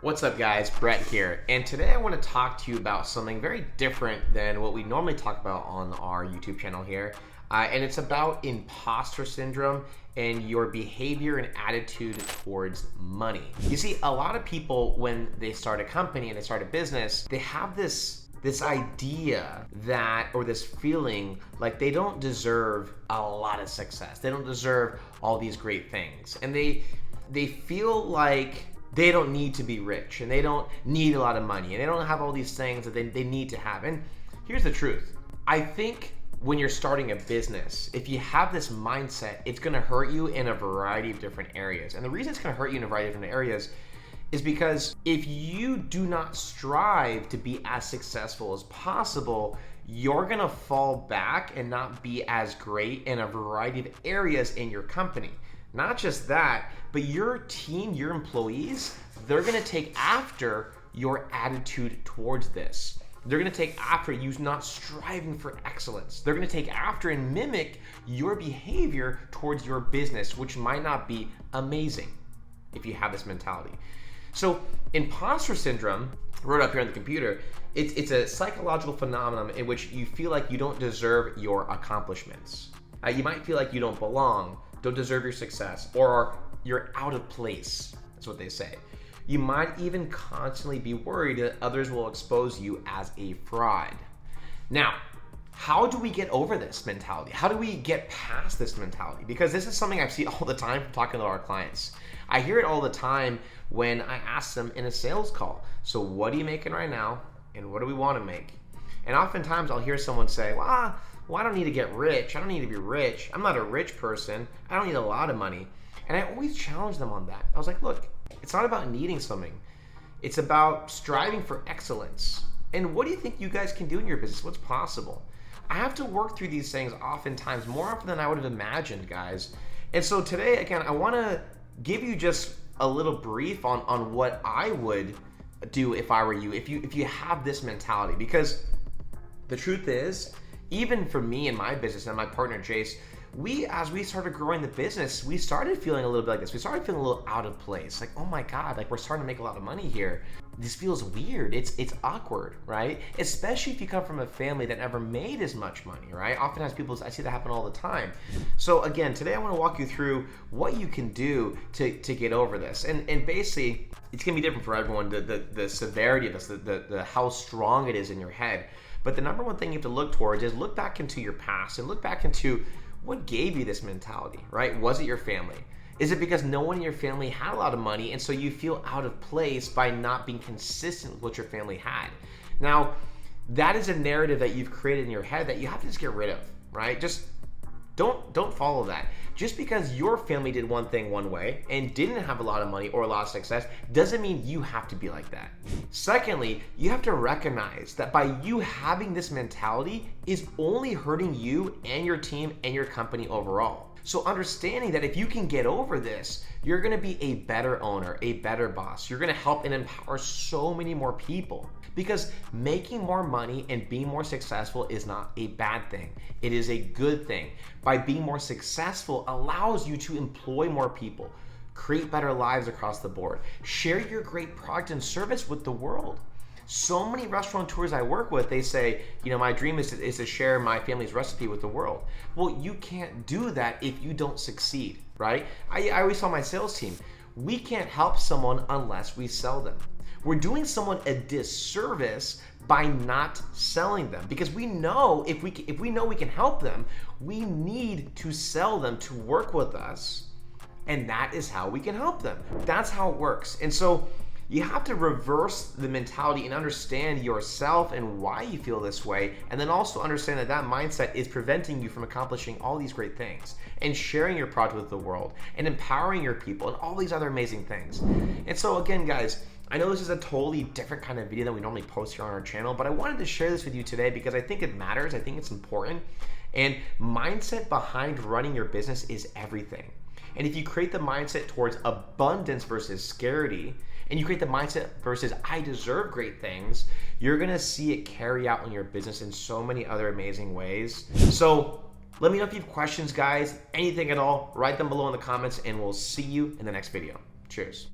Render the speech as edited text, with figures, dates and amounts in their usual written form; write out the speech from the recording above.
What's up guys, Brett here, and today I want to talk to you about something very different than what we normally talk about on our YouTube channel here, and it's about imposter syndrome and your behavior and attitude towards money. You see, a lot of people, when they start a company and they start a business, they have this idea that, or this feeling like they don't deserve a lot of success. They don't deserve all these great things, and they feel like they don't need to be rich, and they don't need a lot of money, and they don't have all these things that they need to have. And here's the truth. I think when you're starting a business, if you have this mindset, it's gonna hurt you in a variety of different areas. And the reason it's gonna hurt you in a variety of different areas is because if you do not strive to be as successful as possible, you're gonna fall back and not be as great in a variety of areas in your company. Not just that, but your team, your employees, they're gonna take after your attitude towards this. They're gonna take after you not striving for excellence. They're gonna take after and mimic your behavior towards your business, which might not be amazing if you have this mentality. So imposter syndrome, wrote up here on the computer, it's a psychological phenomenon in which you feel like you don't deserve your accomplishments. You might feel like you don't belong, don't deserve your success, or you're out of place. That's what they say. You might even constantly be worried that others will expose you as a fraud. Now, how do we get over this mentality? How do we get past this mentality? Because this is something I see all the time from talking to our clients. I hear it all the time when I ask them in a sales call, so what are you making right now, and what do we want to make? And oftentimes I'll hear someone say, well, I don't need to get rich. I don't need to be rich. I'm not a rich person. I don't need a lot of money. And I always challenge them on that. I was like, look, it's not about needing something. It's about striving for excellence. And what do you think you guys can do in your business? What's possible? I have to work through these things oftentimes, more often than I would have imagined, guys. And so today, again, I want to give you just a little brief on what I would do if I were you, if you have this mentality. Because the truth is, even for me and my business and my partner Jace, as we started growing the business, we started feeling a little bit like this. We started feeling a little out of place. Like, oh my God, like we're starting to make a lot of money here. This feels weird. It's awkward, right? Especially if you come from a family that never made as much money, right? Oftentimes I see that happen all the time. So again, today I want to walk you through what you can do to get over this. And basically, it's gonna be different for everyone, the severity of this, the how strong it is in your head. But the number one thing you have to look towards is look back into your past and look back into what gave you this mentality, right? Was it your family? Is it because no one in your family had a lot of money and so you feel out of place by not being consistent with what your family had? Now, that is a narrative that you've created in your head that you have to just get rid of, right? Just don't follow that. Just because your family did one thing one way and didn't have a lot of money or a lot of success doesn't mean you have to be like that. Secondly, you have to recognize that by you having this mentality is only hurting you and your team and your company overall. So understanding that if you can get over this, you're gonna be a better owner, a better boss. You're gonna help and empower so many more people. Because making more money and being more successful is not a bad thing. It is a good thing. By being more successful allows you to employ more people, create better lives across the board, share your great product and service with the world. So many restaurateurs I work with, they say, my dream is to share my family's recipe with the world. Well, you can't do that if you don't succeed, right? I always tell my sales team, we can't help someone unless we sell them. We're doing someone a disservice by not selling them, because we know if we know we can help them, we need to sell them to work with us, and that is how we can help them. That's how it works. And so you have to reverse the mentality and understand yourself and why you feel this way, and then also understand that that mindset is preventing you from accomplishing all these great things and sharing your product with the world and empowering your people and all these other amazing things. And so again, guys, I know this is a totally different kind of video than we normally post here on our channel, but I wanted to share this with you today because I think it matters. I think it's important. And mindset behind running your business is everything. And if you create the mindset towards abundance versus scarcity, and you create the mindset versus I deserve great things, you're gonna see it carry out in your business in so many other amazing ways. So let me know if you have questions, guys, anything at all, write them below in the comments, and we'll see you in the next video. Cheers.